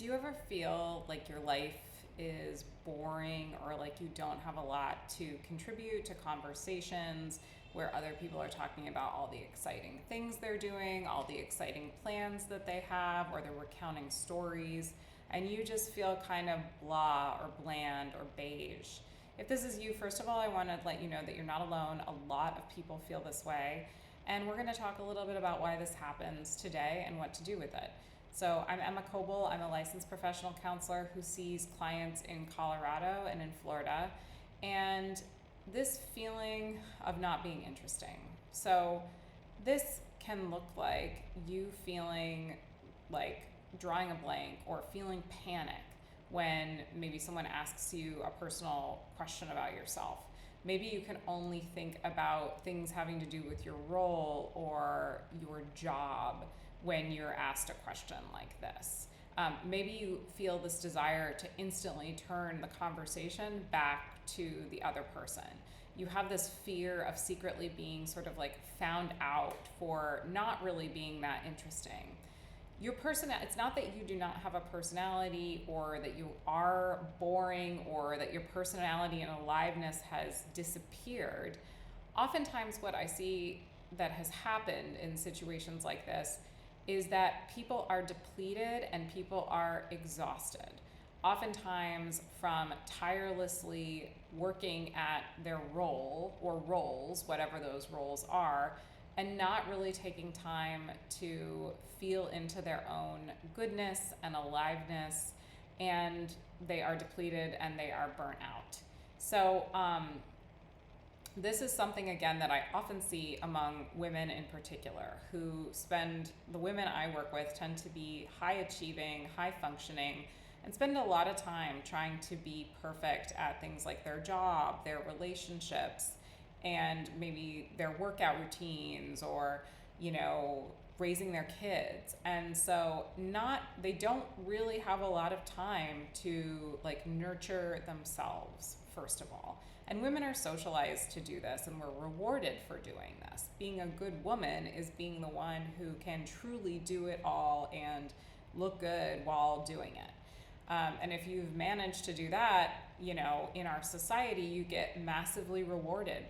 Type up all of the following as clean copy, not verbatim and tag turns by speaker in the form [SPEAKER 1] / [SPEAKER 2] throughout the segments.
[SPEAKER 1] Do you ever feel like your life is boring or like you don't have a lot to contribute to conversations where other people are talking about all the exciting things they're doing, all the exciting plans that they have, or they're recounting stories, and you just feel kind of blah or bland or beige? If this is you, first of all, I want to let you know that you're not alone. A lot of people feel this way. And we're going to talk a little bit about why this happens today and what to do with it. So I'm Emma Coble. I'm a licensed professional counselor who sees clients in Colorado and in Florida. And this feeling of not being interesting. So this can look like you feeling like drawing a blank or feeling panic when maybe someone asks you a personal question about yourself. Maybe you can only think about things having to do with your role or your job when you're asked a question like this. Maybe you feel this desire to instantly turn the conversation back to the other person. You have this fear of secretly being sort of like found out for not really being that interesting. Your person, it's not that you do not have a personality or that you are boring or that your personality and aliveness has disappeared. Oftentimes what I see that has happened in situations like this is that people are depleted and people are exhausted. Oftentimes from tirelessly working at their role or roles, whatever those roles are, and not really taking time to feel into their own goodness and aliveness, and they are depleted and they are burnt out. So this is something, again, that I often see among women in particular the women I work with tend to be high achieving, high functioning, and spend a lot of time trying to be perfect at things like their job, their relationships, and maybe their workout routines or, raising their kids. And so they don't really have a lot of time to like nurture themselves, first of all. And women are socialized to do this, and we're rewarded for doing this. Being a good woman is being the one who can truly do it all and look good while doing it. And if you've managed to do that, in our society, you get massively rewarded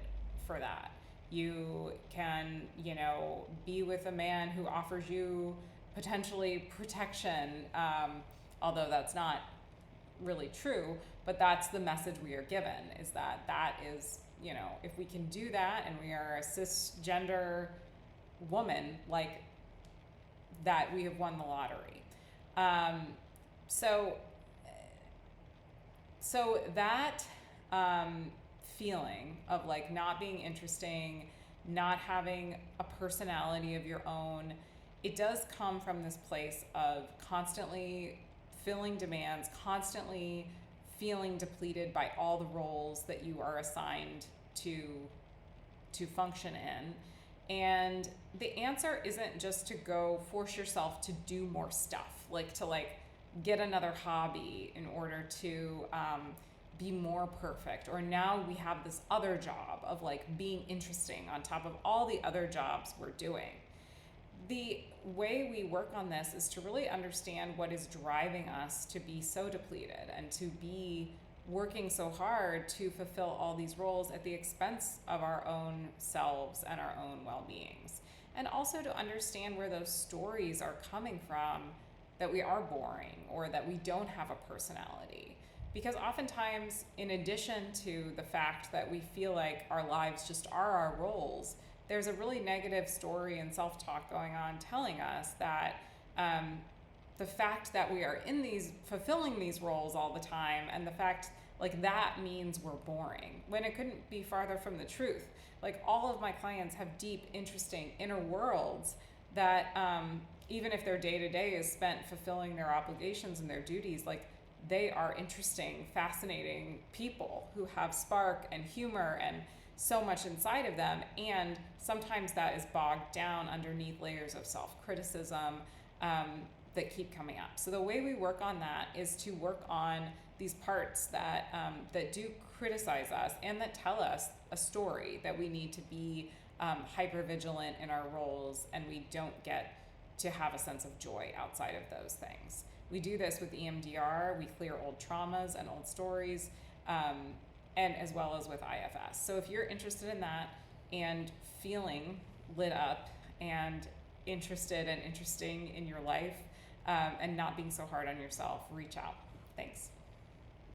[SPEAKER 1] for that. You can, be with a man who offers you potentially protection, although that's not really true, but that's the message we are given, is that is, if we can do that and we are a cisgender woman, like that, we have won the lottery. So that feeling of like not being interesting, not having a personality of your own, it does come from this place of constantly filling demands, constantly feeling depleted by all the roles that you are assigned to function in. And the answer isn't just to go force yourself to do more stuff, like to get another hobby in order to be more perfect, or now we have this other job of like being interesting on top of all the other jobs we're doing. The way we work on this is to really understand what is driving us to be so depleted and to be working so hard to fulfill all these roles at the expense of our own selves and our own well-beings. And also to understand where those stories are coming from, that we are boring or that we don't have a personality. Because oftentimes, in addition to the fact that we feel like our lives just are our roles, there's a really negative story and self-talk going on telling us that the fact that we are fulfilling these roles all the time, and the fact like that means we're boring, when it couldn't be farther from the truth. Like, all of my clients have deep, interesting inner worlds that even if their day-to-day is spent fulfilling their obligations and their duties, like, they are interesting, fascinating people who have spark and humor and so much inside of them. And sometimes that is bogged down underneath layers of self-criticism that keep coming up. So the way we work on that is to work on these parts that do criticize us and that tell us a story that we need to be hypervigilant in our roles, and we don't get to have a sense of joy outside of those things. We do this with EMDR. We clear old traumas and old stories, and as well as with IFS. So if you're interested in that and feeling lit up and interested and interesting in your life, and not being so hard on yourself, reach out. Thanks.